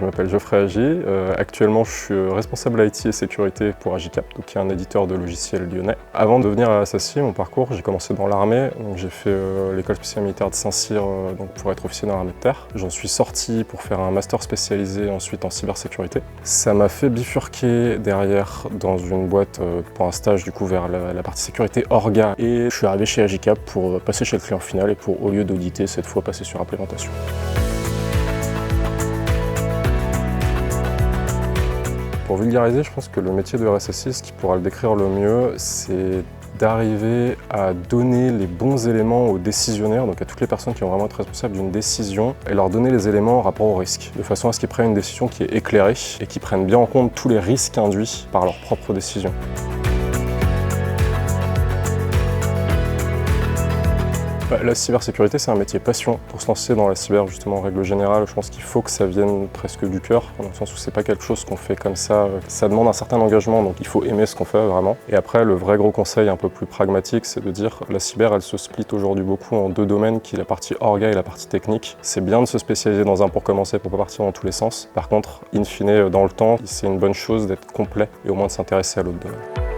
je m'appelle Geoffrey Agy. Actuellement, je suis responsable IT et sécurité pour Agicap, donc qui est un éditeur de logiciels lyonnais. Avant de venir à SSI, mon parcours, j'ai commencé dans l'armée. J'ai fait l'école spéciale militaire de Saint-Cyr pour être officier dans l'armée de terre. J'en suis sorti pour faire un master spécialisé ensuite en cybersécurité. Ça m'a fait bifurquer derrière dans une boîte pour un stage du coup vers la partie sécurité Orga. Et je suis arrivé chez Agicap pour passer chez le client final et pour, au lieu d'auditer, cette fois passer sur implémentation. Pour vulgariser, je pense que le métier de RSSI, ce qui pourra le décrire le mieux, c'est d'arriver à donner les bons éléments aux décisionnaires, donc à toutes les personnes qui vont vraiment être responsables d'une décision, et leur donner les éléments en rapport au risque, de façon à ce qu'ils prennent une décision qui est éclairée et qui prennent bien en compte tous les risques induits par leur propre décision. La cybersécurité, c'est un métier passion. Pour se lancer dans la cyber, justement, en règle générale, je pense qu'il faut que ça vienne presque du cœur, dans le sens où c'est pas quelque chose qu'on fait comme ça. Ça demande un certain engagement, donc il faut aimer ce qu'on fait vraiment. Et après, le vrai gros conseil un peu plus pragmatique, c'est de dire la cyber, elle se split aujourd'hui beaucoup en deux domaines, qui est la partie orga et la partie technique. C'est bien de se spécialiser dans un pour commencer, pour pas partir dans tous les sens. Par contre, in fine, dans le temps, c'est une bonne chose d'être complet et au moins de s'intéresser à l'autre domaine.